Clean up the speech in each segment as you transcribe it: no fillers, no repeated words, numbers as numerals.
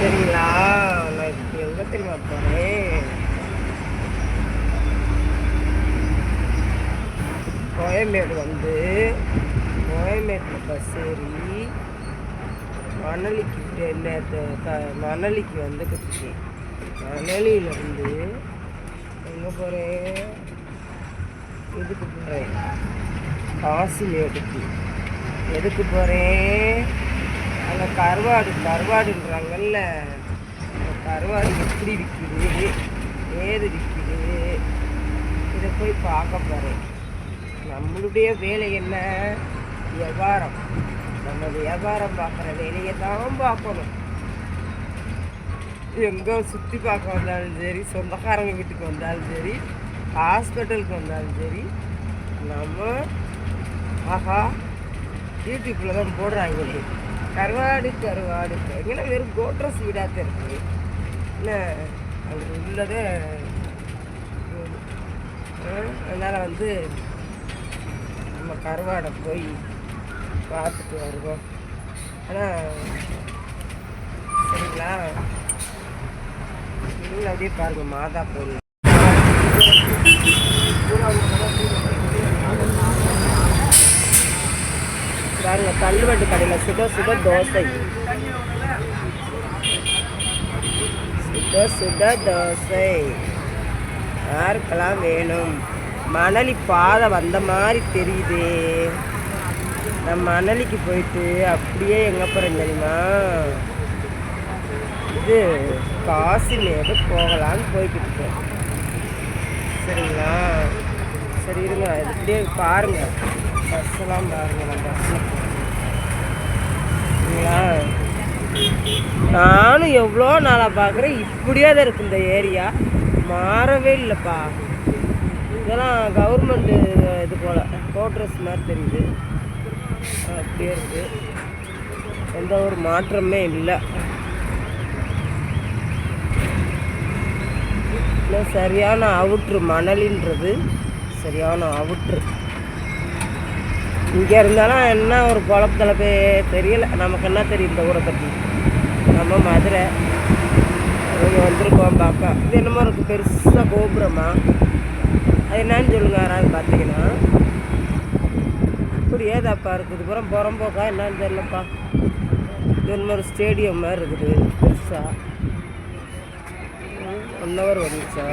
சரிங்களா? நான் இப்போ எங்கே தெரியுமா போகிறேன்? கோயம்பேடு வந்து கோயம்பேட்டில் பஸ் ஏறி மணலிக்கு வந்துக்கிட்டு மணலியிலேருந்து எங்கே போகிறேன்? இதுக்கு போகிறேன், காசிமேடுக்கு. எதுக்கு போகிறேன்? அங்கே கருவாடுன்றாங்கல்ல, கருவாடு எப்படி விற்கிது, ஏது விற்கிது, இதை போய் பார்க்க போகிறேன். நம்மளுடைய வேலை என்ன? வியாபாரம். நம்ம வியாபாரம் பார்க்குற வேலையை தான் பார்க்கணும். எங்கே சுற்றி பார்க்க வந்தாலும் சரி, சொந்தக்காரங்க வீட்டுக்கு வந்தாலும் சரி, ஹாஸ்பிட்டலுக்கு வந்தாலும் சரி, நம்ம ஆஹா யூடியூப்பில் தான் போடுறாங்களே கருவாடு எங்கன்னா வெறும் கோட்ரஸ் வீடாக இருக்குது. என்ன அது உள்ளதே. அதனால் வந்து நம்ம கருவாடை போய் பார்த்துட்டு வருவோம். ஆனால் சரிங்களா? நீங்களும் அப்படியே பாருங்கள், மாதா கோயில் பாருங்க. தள்ளுவண்டி கடையில் சுட தோசை, சுட தோசை யாருக்கெல்லாம் வேணும்? மணலி பாதை வந்த மாதிரி தெரியுது. நான் மணலிக்கு போயிட்டு அப்படியே எங்கே போகிறேன் தெரியுமா? இது காசிமேடு போகலான்னு போய்கிட்டு இருக்கேன். சரிங்களா? சரி இருங்க, இப்படியே பாருங்கள், பஸ்ஸெல்லாம் பாருங்கள். நான் பஸ்ஸில் சரிங்களா? நானும் எவ்வளோ நாளாக பார்க்குறேன், இப்படியே தான் இருக்குது இந்த ஏரியா, மாறவே இல்லைப்பா. இதெல்லாம் கவர்மெண்ட்டு இது போல் கோட்ரஸ் மாதிரி தெரியுது. அப்படியே இருக்குது, எந்த ஒரு மாற்றமே இல்லை. சரியான அவுட்ரு மணலின்றது, சரியான அவுட்ரு. இங்கே இருந்தாலும் என்ன ஒரு குழப்பத்தில் போய் தெரியலை. நமக்கு என்ன தெரியும் இந்த ஊரை பற்றி? நம்ம மதுரை இங்கே வந்திருக்கோம் பார்க்க. இது என்னமோ இருக்குது பெருசாக கோபுரமா, அது என்னன்னு சொல்லுங்க யாராவது பார்த்தீங்கன்னா. இப்படி ஏதாப்பா இருக்குது, புறம்போக்கா என்னன்னு தெரியலப்பா. இது என்னமோ ஒரு ஸ்டேடியம் மாதிரி இருக்குது பெருசாக. 1 hour வந்துச்சா?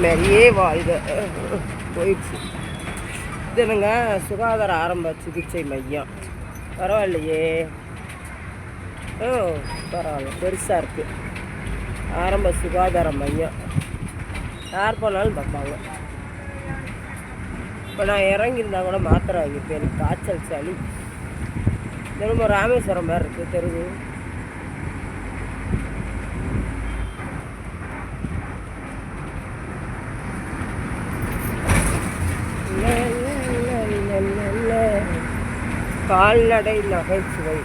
மாதிரியே வாழ்க போயிடுச்சு. இது என்னங்க சுகாதார ஆரம்ப சிகிச்சை மையம். பரவாயில்லையே. ஓ பரவாயில்ல, பெருசாக இருக்குது. ஆரம்ப சுகாதார மையம், யார் போனாலும் பார்ப்பாங்க. இப்போ நான் இறங்கியிருந்தா கூட மாத்திரை வாங்கியிருப்பேன். எனக்கு காய்ச்சல் சளி. திரும்ப ராமேஸ்வரம் மாதிரி இருக்குது தெருவு. கால்நடை நகைச்சுவை.